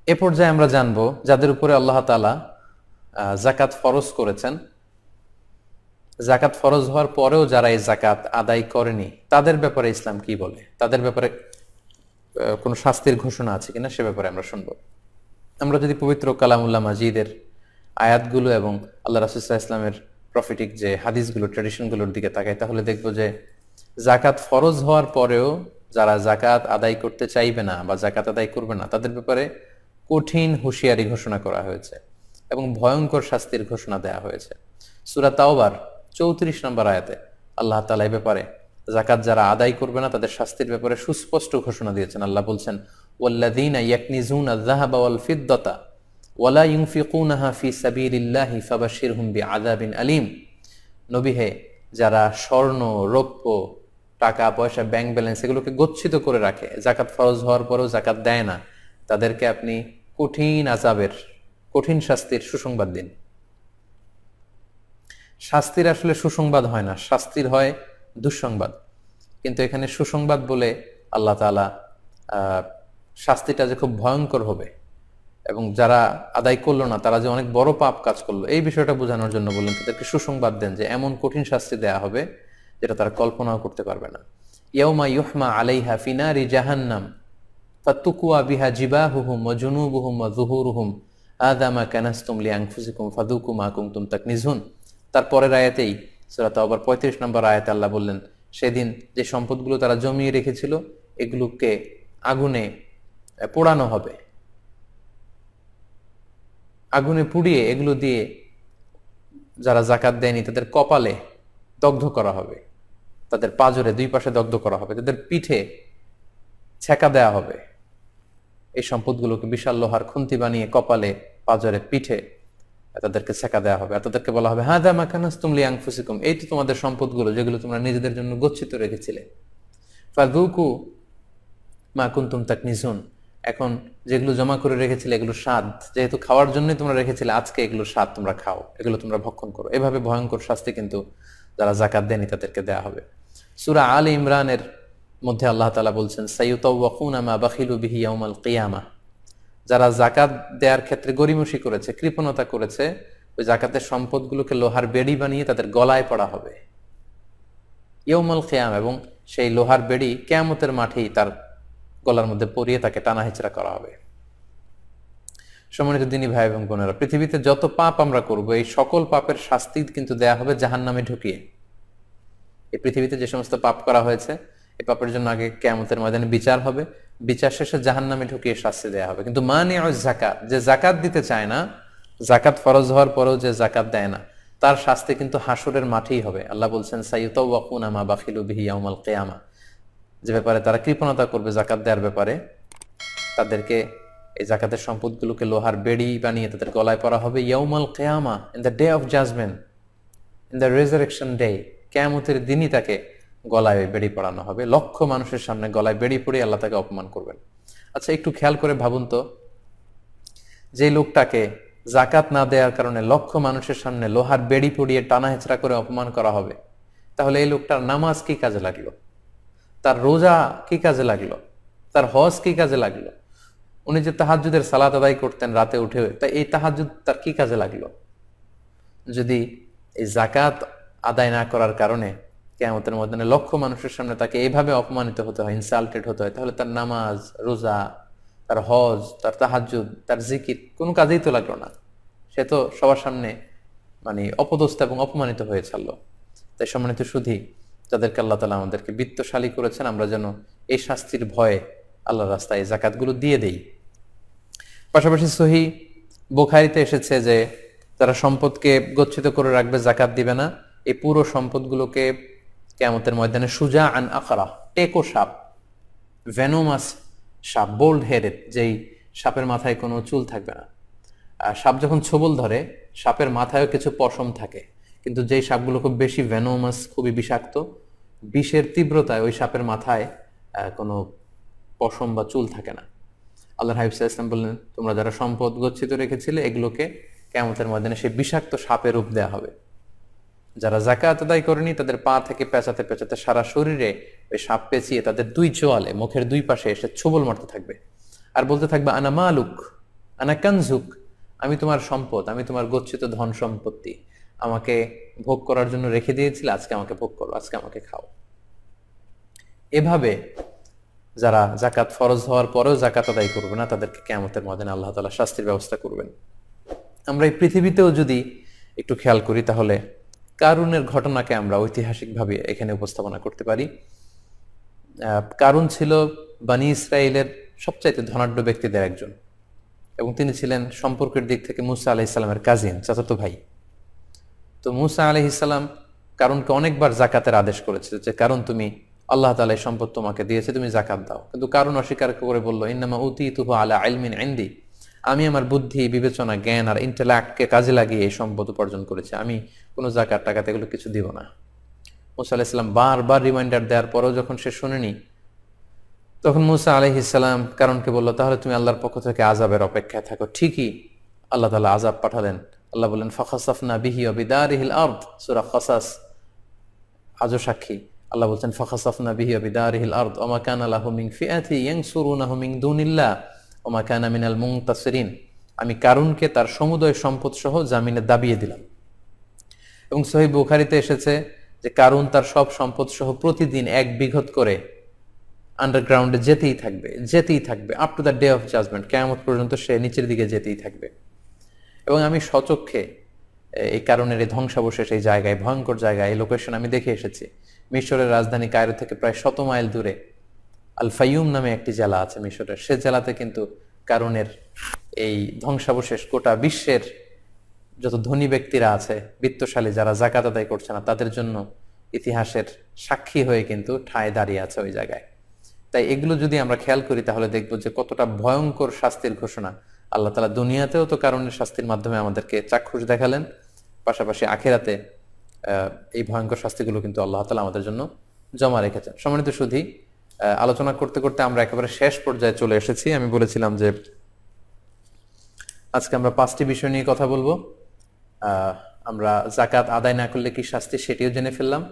এ পর্যায়ে আমরা জানবো যাদের উপরে আল্লাহ তাআলা জাকাত ফরজ করেছেন, জাকাত ফরজ হওয়ার পরেও যারা এই জাকাত আদায় করেনি তাদের ব্যাপারে ইসলাম কি বলে, তাদের ব্যাপারে কোনো শাস্তির ঘোষণা আছে কিনা সে ব্যাপারে আমরা শুনবো। আমরা যদি পবিত্র কালামুল্লাহ মাজিদের আয়াতগুলো এবং আল্লাহ রাসূল সাল্লাল্লাহু আলাইহি ওয়াসাল্লামের প্রফিটিক যে হাদিসগুলো, ট্র্যাডিশনগুলোর দিকে তাকাই, তাহলে দেখবো যে জাকাত ফরজ হওয়ার পরেও যারা জাকাত আদায় করতে চাইবে না বা জাকাত আদায় করবে না তাদের ব্যাপারে কঠিন হুঁশিয়ারি ঘোষণা করা হয়েছে এবং ভয়ঙ্কর শাস্তির ঘোষণা দেওয়া হয়েছে। সূরা তাওবার 34 নম্বর আয়াতে আল্লাহ তাআলা এই ব্যাপারে জাকাত যারা আদায় করবে না তাদের শাস্তির ব্যাপারে সুস্পষ্ট ঘোষণা দিয়েছেন। আল্লাহ বলছেন, ওয়াল্লাযীনা ইয়াকনিজুনা আয-যাহাবা ওয়াল ফিদ্দাতা ওয়ালা ইউনফিকুনাহা ফি সাবিলিল্লাহি ফাবাশশিরহুম বিআযাবিন আলীম। নবী হে, যারা স্বর্ণ, রৌপ্য, টাকা পয়সা, ব্যাংক ব্যালেন্স এগুলোকে গচ্ছিত করে রাখে, জাকাত ফরজ হওয়ার পরেও জাকাত দেয় না, তাদেরকে আপনি কঠিন আযাবের, কঠিন শাস্তির সুসংবাদ দিন। শাস্তির আসলে সুসংবাদ হয় না, শাস্তির হয় দুঃসংবাদ। কিন্তু এখানে সুসংবাদ বলে আল্লাহ তাআলা শাস্তিটা যে খুব ভয়ঙ্কর হবে এবং যারা আদায় করলো না তারা যে অনেক বড় পাপ কাজ করলো এই বিষয়টা বোঝানোর জন্য বললেন তাদেরকে সুসংবাদ দেন যে এমন কঠিন শাস্তি দেয়া হবে যেটা তারা কল্পনাও করতে পারবে না। ইয়াউমা ইউহমা আলাইহা ফি নারি জাহান্নাম ফাতুকুয়া বিহা জিবাহুহুম ওয়া জুনুবুহুম ওয়া যুহুরুহুম হাযা মা কানাসতুম লিআনফুসিকুম ফাযুকু মা কুনতুম তাকনিজুন। তারপরের আয়াতেই সূরা তাওবার 35 নম্বর আয়াতে আল্লাহ বললেন, সেদিন যে সম্পদগুলো তারা জমিয়ে রেখেছিল এগুলোকে আগুনে পোড়ানো হবে, আগুনে পুড়িয়ে এগুলো দিয়ে যারা জাকাত দেয়নি তাদের কপালে দগ্ধ করা হবে, তাদের পাজরে দুই পাশে দগ্ধ করা হবে, তাদের পিঠে ছেঁকা দেয়া হবে। এই সম্পদগুলোকে বিশাল লোহার খুন্তি বানিয়ে কপালে, পাজরে, পিঠে তাদেরকে ছেঁকা দেওয়া হবে। আর তাদেরকে বলা হবে, হাযা মা কানাসতুম লিআনফুসিকুম, এই তো তোমাদের সম্পদগুলো যেগুলো তোমরা নিজেদের জন্য গচ্ছিত রেখেছিলে। ফাযুকু মা কুনতুম তাকনিজুন, এখন যেগুলো জমা করে রেখেছিলে এগুলো স্বাদ, যেহেতু খাওয়ার জন্যই তোমরা রেখেছিলে, আজকে এগুলো স্বাদ তোমরা খাও, এগুলো তোমরা ভক্ষণ করো। এভাবে ভয়ঙ্কর শাস্তি কিন্তু যারা জাকাত দেয়নি তাদেরকে দেয়া হবে। সূরা আলে ইমরানের মধ্যে আল্লাহ তাআলা বলছেন, সাইয়ুতাওয়াকুনা মা বাখিলু বিহি ইয়াউমাল কিয়ামাহ, যারা জাকাত দেওয়ার ক্ষেত্রে গরিমসি করেছে, কৃপণতা করেছে, ওই জাকাতের সম্পদগুলোকে লোহার বেড়ি বানিয়ে তাদের গলায় পড়া হবে ইয়াউমাল কিয়ামা, এবং সেই লোহার বেড়ি কিয়ামতের মাঠেই তার গলার মধ্যে পরিয়ে তাকে টানা হেচড়া করা হবে। সম্মানিত দিনী ভাই এবং বোনেরা, পৃথিবীতে যত পাপ আমরা করব এই সকল পাপের শাস্তি কিন্তু দেয়া হবে জাহান্নামে ঢুকিয়ে। এই পৃথিবীতে যে সমস্ত পাপ করা হয়েছে এই পাপের জন্য আগে কিয়ামতের ময়দানে বিচার হবে, বিচার শেষে জাহান্নামে ঢুকিয়ে শাস্তি দেয়া হবে। কিন্তু মানিউজ যাকাত, যে যাকাত দিতে চায় না, যাকাত ফরজ হওয়ার পরেও যে যাকাত দেয় না, তার শাস্তি কিন্তু হাসরের মাঠেই হবে। আল্লাহ বলছেন, সাইয়ুতাওয়াকুনা মা বাখিলু বিহি ইয়াউমাল কিয়ামা, যে ব্যাপারে তারা কৃপণতা করবে জাকাত দেওয়ার ব্যাপারে, তাদেরকে এই জাকাতের সম্পদগুলোকে লোহার বেড়ি বানিয়ে তাদের গলায় পরা হবে ইয়াউমাল কিয়ামা, in the day of judgement, in the resurrection day, কিয়ামতের দিনই তাকে গলায় বেড়ি পড়ানো হবে। লক্ষ মানুষের সামনে গলায় বেড়ি পড়িয়ে আল্লাহ তাকে অপমান করবেন। আচ্ছা, একটু খেয়াল করে ভাবুন তো, যে লোকটাকে জাকাত না দেওয়ার কারণে লক্ষ মানুষের সামনে লোহার বেড়ি পড়িয়ে টানা হেঁচড়া করে অপমান করা হবে, তাহলে এই লোকটার নামাজ কি কাজে লাগলো, তার রোজা কি কাজে লাগলো, তার হজ কি কাজে লাগলো? উনি যে তাহাজ্জুদের সালাত আদায় করতেন রাতে উঠে, তা এই তাহাজ্জুদ তার কি কাজে লাগলো যদি এই জাকাত আদায় না করার কারণে কিয়ামতের ময়দানে লক্ষ মানুষের সামনে তাকে এইভাবে অপমানিত হতে হয়, ইনসাল্টেড হতে হয়? তাহলে তার নামাজ, রোজা, তার হজ, তার তাহাজ্জুদ, তার জিকির কোনো কাজেই তো লাগলো না। সে তো সবার সামনে মানে অপদস্থ এবং অপমানিত হয়ে ছাড়লো। তাই সম্মানিত সুধী, যাদেরকে আল্লাহ তাআলা আমাদেরকে বিত্তশালী করেছেন, আমরা যেন এই শাস্তির ভয়ে আল্লাহর রাস্তায় এই যাকাতগুলো দিয়ে দেই। পাশাপাশি সহিহ বুখারীতে এসেছে যে যারা সম্পদকে গচ্ছিত করে রাখবে, জাকাত দিবে না, এই পুরো সম্পদগুলোকে কিয়ামতের ময়দানে সুজা আন আখরা, টেকো সাপ, ভেনোমাস সাপ, বোল্ড হেডেড, যেই সাপের মাথায় কোনো চুল থাকবে না। সাপ যখন ছোবল ধরে সাপের মাথায়ও কিছু পশম থাকে, কিন্তু যেই সাপগুলো খুব বেশি ভেনোমাস, খুবই বিষাক্ত, বিষের তীব্রতায় ওই সাপের মাথায় কোনো পশম বা চুল থাকে না। আল্লাহর হাবিব সাল্লাল্লাহু আলাইহি ওয়াসাল্লাম বললেন, তোমরা যারা সম্পদ গচ্ছিত রেখেছিলে এগুলোকে কিয়ামতের ময়দানে সেই বিষাক্ত সাপের রূপ দেয়া হবে। যারা যাকাত আদায় করেনি তাদের পা থেকে পেঁচাতে পেঁচাতে সারা শরীরে ওই সাপ পেঁচিয়ে তাদের দুই চোয়ালে, মুখের দুই পাশে এসে ছোবল মারতে থাকবে আর বলতে থাকবে, আনা মালুক, আনা কানজুক, আমি তোমার সম্পদ, আমি তোমার গচ্ছিত ধন সম্পত্তি, আমাকে ভোগ করার জন্য রেখে দিয়েছিলে, আজকে আমাকে ভোগ করো, আজকে আমাকে খাও। এভাবে যারা জাকাত ফরজ হওয়ার পরেও জাকাত আদায় করবে না, তাদেরকে কিয়ামতের ময়দানে আল্লাহ তাআলা শাস্তির ব্যবস্থা করবেন। আমরা এই পৃথিবীতেও যদি একটু খেয়াল করি, তাহলে কারুনের ঘটনাকে আমরা ঐতিহাসিকভাবে এখানে উপস্থাপনা করতে পারি। কারুন ছিল বানি ইসরায়েলের সবচাইতে ধনাঢ্য ব্যক্তিদের একজন, এবং তিনি ছিলেন সম্পর্কের দিক থেকে মুসা আলাইহিসসালামের কাজিন, চাচাতো ভাই। তো মুসা আলাইহিসসালাম কারুনকে অনেকবার জাকাতের আদেশ করেছে, যে কারণ তুমি, আল্লাহ তাআলা এই সম্পদ তোমাকে দিয়েছে, তুমি জাকাত দাও। কিন্তু কারুন অস্বীকার করে বলল, ইন্নামা উতীতুহু আলা ইলমিন ইনদি, আমি আমার বুদ্ধি, বিবেচনা, জ্ঞান আর ইন্টেলেক্টকে কাজে লাগিয়ে এই সম্পদ উপার্জন করেছি, আমি কোনো জাকাত টাকাতে এগুলো কিছু দিব না। মুসা আলাইহিসসালাম বারবার রিমাইন্ডার দেওয়ার পরেও যখন সে শুনেনি, তখন মুসা আলাইহিসসালাম কারণকে বলল, তাহলে তুমি আল্লাহর পক্ষ থেকে আযাবের অপেক্ষায় থাকো। ঠিকই আল্লাহ তাআলা আযাব পাঠালেন। আল্লাহ বলেন, ফাখাসাফনা বিহি ওয়া বিদারিহিল আরদ, সূরা কাসাস আজও সাক্ষী। আল্লাহ বলছেন, ফাখাসাফনা বিহি ওয়া বিদারিহিল আরদ ওয়া মা কানা লাহু মিন ফিআতি ইয়ানসুরুনাহু মিন দুনিল্লাহ ওয়া মা কানা মিনাল মুনতাসিরিন। আমি কারুনকে তার সমুদয় সম্পদ সহ জামিনে দাবিয়ে দিলাম। এবং সহিহ বুখারীতে এসেছে যে কারুন তার সব সম্পদ সহ প্রতিদিন 1 বিঘত করে আন্ডারগ্রাউন্ডে যেতেই থাকবে up to the day of judgement, কিয়ামত পর্যন্ত সে নিচের দিকে যেতেই থাকবে। এবং আমি স্বচক্ষে এই কারণের এই ধ্বংসাবশেষ, এই জায়গায়, ভয়ঙ্কর জায়গায়, এই লোকেশন আমি দেখে এসেছি। মিশরের রাজধানী কায়রো থেকে প্রায় 100 মাইল দূরে আল ফাইয়ুম নামে একটি জেলা আছে মিশরের, সে জেলাতে কিন্তু কারণের এই ধ্বংসাবশেষ গোটা বিশ্বের যত ধনী ব্যক্তিরা আছে, বিত্তশালী যারা জাকাত আদায় করছে না, তাদের জন্য ইতিহাসের সাক্ষী হয়ে কিন্তু ঠায় দাঁড়িয়ে আছে ওই জায়গায়। তাই এগুলো যদি আমরা খেয়াল করি, তাহলে দেখবো যে কতটা ভয়ঙ্কর শাস্তির ঘোষণা আল্লাহ তাআলা দুনিয়াতেও তো কারণের শাস্তির মাধ্যমে আমাদেরকে চাক্ষুষ দেখালেন, পাশাপাশি আখিরাতে এই ভয়ঙ্কর শাস্তিগুলো কিন্তু আল্লাহ তাআলা আমাদের জন্য জমা রেখেছেন। সম্মানিত সুধী, আলোচনা করতে করতে আমরা একেবারে শেষ পর্যায়ে চলে এসেছি। আমি বলেছিলাম যে আজকে আমরা 5টি বিষয় নিয়ে কথা বলবো। আমরা জাকাত আদায় না করলে কি শাস্তি, সেটিও জেনে ফেললাম।